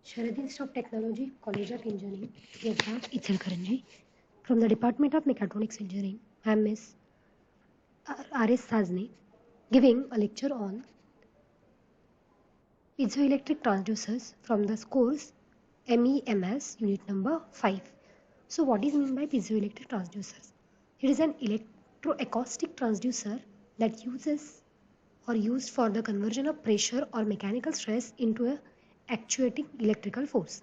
Sharad Institute of Technology, College of Engineering, Yadda, Ichalkaranji. From the Department of Mechatronics Engineering, I am Ms. R.S. Sazni, giving a lecture on piezoelectric transducers from the course MEMS unit number 5. So what is meant by piezoelectric transducers? It is an electroacoustic transducer that uses or used for the conversion of pressure or mechanical stress into a actuating electrical force.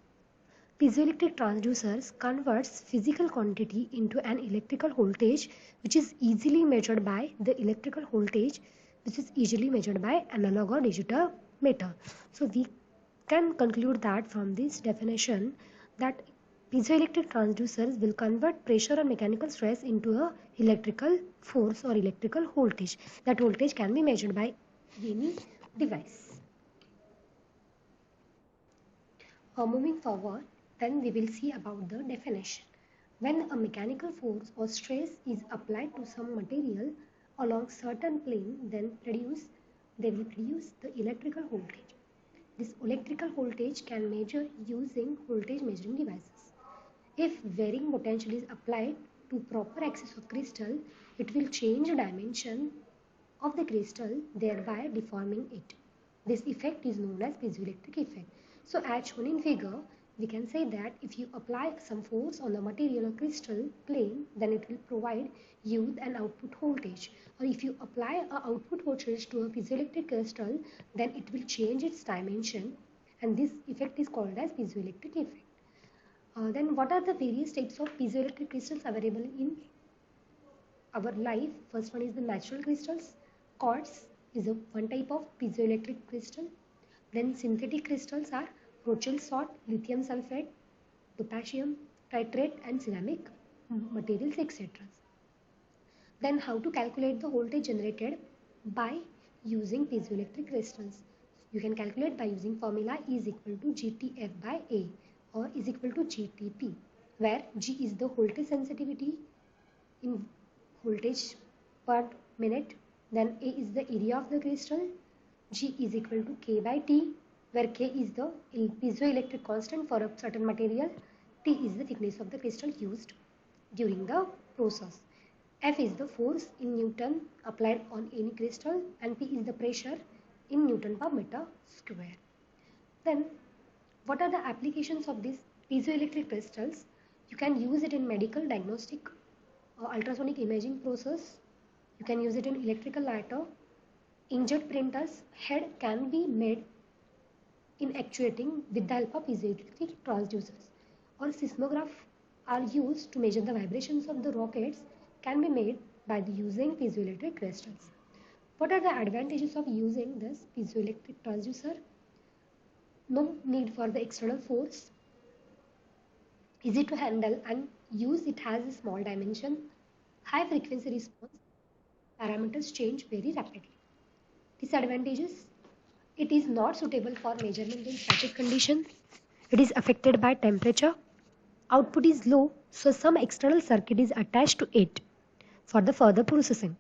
Piezoelectric transducers converts physical quantity into an electrical voltage which is easily measured by the electrical voltage which is easily measured by analog or digital meter. So we can conclude that from this definition that piezoelectric transducers will convert pressure or mechanical stress into a electrical force or electrical voltage. That voltage can be measured by any device. Moving forward, then we will see about the definition. When a mechanical force or stress is applied to some material along certain plane, then they will produce the electrical voltage. This electrical voltage can measure using voltage measuring devices. If varying potential is applied to proper axis of crystal, it will change the dimension of the crystal, thereby deforming it. This effect is known as piezoelectric effect. So as shown in figure, we can say that if you apply some force on the material or crystal plane, then it will provide you an output voltage. Or if you apply a output voltage to a piezoelectric crystal, then it will change its dimension, and this effect is called as piezoelectric effect. Then what are the various types of piezoelectric crystals available in our life? First one is the natural crystals. Quartz is one type of piezoelectric crystal. Then synthetic crystals are Rochelle salt, lithium sulfate, potassium titrate and ceramic materials, etc. Then how to calculate the voltage generated by using piezoelectric crystals? You can calculate by using formula E is equal to GTF by A or is equal to GTP, where G is the voltage sensitivity in voltage per minute, then A is the area of the crystal, G is equal to K by T, where K is the piezoelectric constant for a certain material, T is the thickness of the crystal used during the process. F is the force in Newton applied on any crystal, and P is the pressure in Newton per meter square. Then what are the applications of these piezoelectric crystals? You can use it in medical diagnostic ultrasonic imaging process. You can use it in electrical lighter. Inkjet printers head can be made in actuating with the help of piezoelectric transducers. Or seismograph are used to measure the vibrations of the rockets can be made by using piezoelectric crystals. What are the advantages of using this piezoelectric transducer? No need for the external force. Easy to handle and use. It has a small dimension. High frequency response. Parameters change very rapidly. Disadvantages: it is not suitable for measurement in static condition. It is affected by temperature. Output is low, so some external circuit is attached to it for the further processing.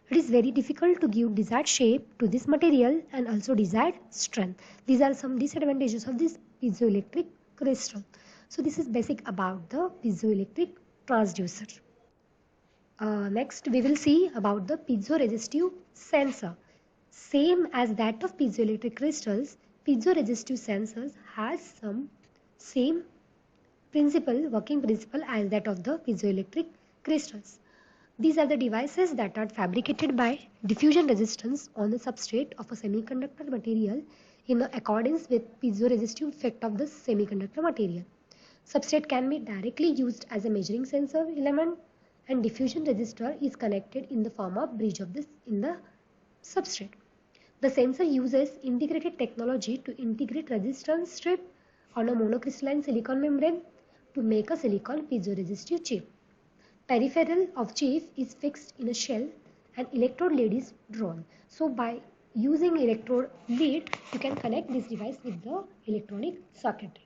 It is very difficult to give desired shape to this material and also desired strength. These are some disadvantages of this piezoelectric crystal. So this is basic about the piezoelectric transducer. Next we will see about the piezoresistive sensor. Same as that of piezoelectric crystals, piezoresistive sensors has some same working principle as that of the piezoelectric crystals. These are the devices that are fabricated by diffusion resistance on the substrate of a semiconductor material in accordance with piezoresistive effect of the semiconductor material. Substrate can be directly used as a measuring sensor element, and diffusion resistor is connected in the form of bridge of this in the substrate. The sensor uses integrated technology to integrate resistance strip on a monocrystalline silicon membrane to make a silicon piezoresistive chip. Peripheral of chip is fixed in a shell and electrode lead is drawn. So by using electrode lead, you can connect this device with the electronic circuitry.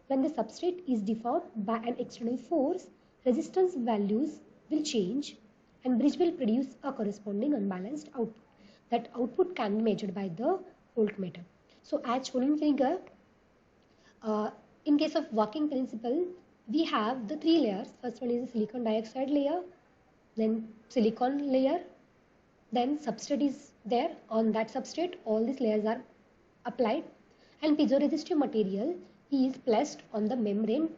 When the substrate is deformed by an external force, resistance values will change and bridge will produce a corresponding unbalanced output. That output can be measured by the voltmeter. So as shown in figure, case of working principle, we have the three layers. First one is the silicon dioxide layer, then silicon layer, then substrate is there. On that substrate, all these layers are applied, and piezoresistive material is placed on the membrane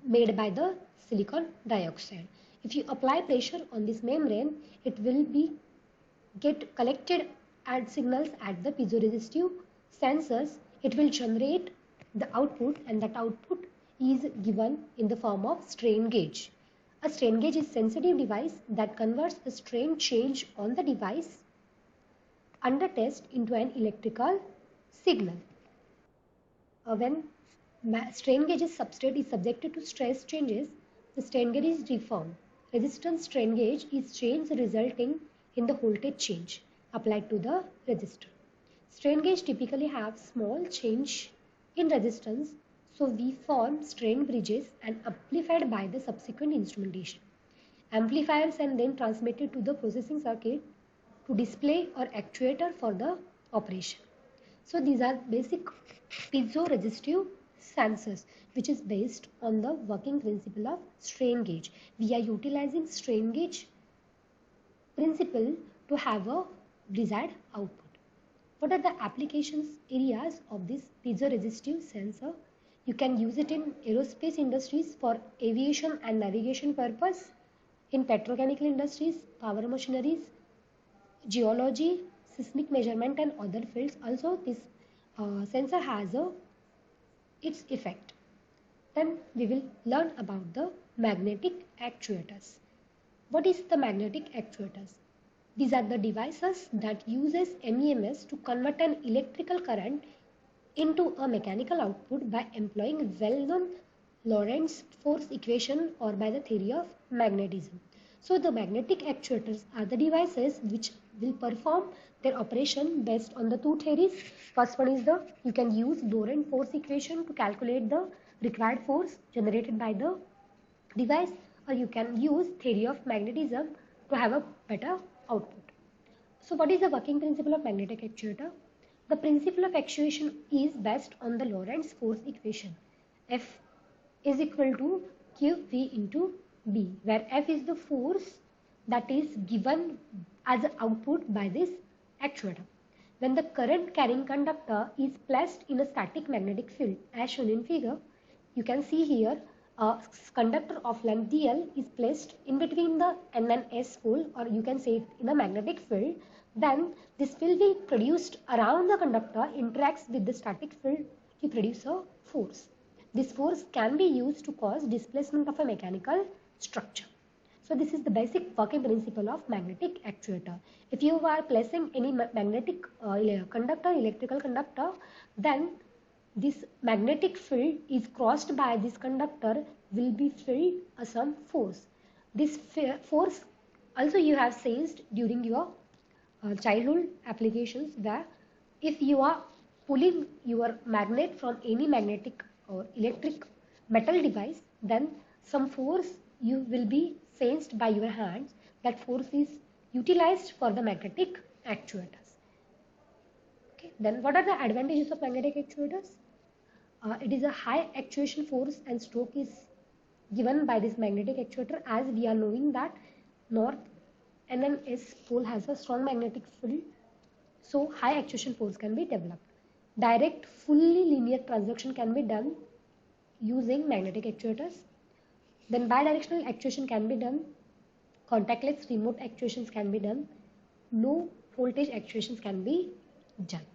made by the silicon dioxide. If you apply pressure on this membrane, it will be get collected at signals at the piezoresistive sensors. It will generate the output, and that output is given in the form of strain gauge. A strain gauge is a sensitive device that converts the strain change on the device under test into an electrical signal. When strain gauge substrate is subjected to stress changes, the strain gauge is deformed. Resistance strain gauge is changed, resulting in the voltage change applied to the resistor. Strain gauge typically have small change in resistance, so we form strain bridges and amplified by the subsequent instrumentation. Amplifiers and then transmitted to the processing circuit to display or actuator for the operation. So these are basic piezoresistive sensors, which is based on the working principle of strain gauge. We are utilizing strain gauge principle to have a desired output. What are the applications areas of this piezoresistive sensor? You can use it in aerospace industries for aviation and navigation purpose, in petrochemical industries, power machineries, geology, seismic measurement and other fields. Also this sensor has its effect. Then we will learn about the magnetic actuators. What is the magnetic actuators? These are the devices that uses MEMS to convert an electrical current into a mechanical output by employing well-known Lorentz force equation or by the theory of magnetism. So the magnetic actuators are the devices which will perform their operation based on the two theories. First one is you can use Lorentz force equation to calculate the required force generated by the device, or you can use theory of magnetism to have a better output. So what is the working principle of magnetic actuator? The principle of actuation is based on the Lorentz force equation. F is equal to QV into B, where F is the force that is given as an output by this actuator. When the current carrying conductor is placed in a static magnetic field, as shown in figure, you can see here a conductor of length dl is placed in between the N and S pole, or you can say it in a magnetic field. Then this will be produced around the conductor, interacts with the static field to produce a force. This force can be used to cause displacement of a mechanical structure. So this is the basic working principle of magnetic actuator. If you are placing any magnetic conductor, electrical conductor, then this magnetic field is crossed by this conductor will be filled some force. This force also you have sensed during your childhood applications, where if you are pulling your magnet from any magnetic or electric metal device, then some force you will be sensed by your hands. That force is utilized for the magnetic actuators. Okay. Then what are the advantages of magnetic actuators? It is a high actuation force and stroke is given by this magnetic actuator, as we are knowing that north N and S pole has a strong magnetic field, so high actuation force can be developed. Direct fully linear transduction can be done using magnetic actuators. Then bidirectional actuation can be done. Contactless remote actuations can be done. Low voltage actuations can be done.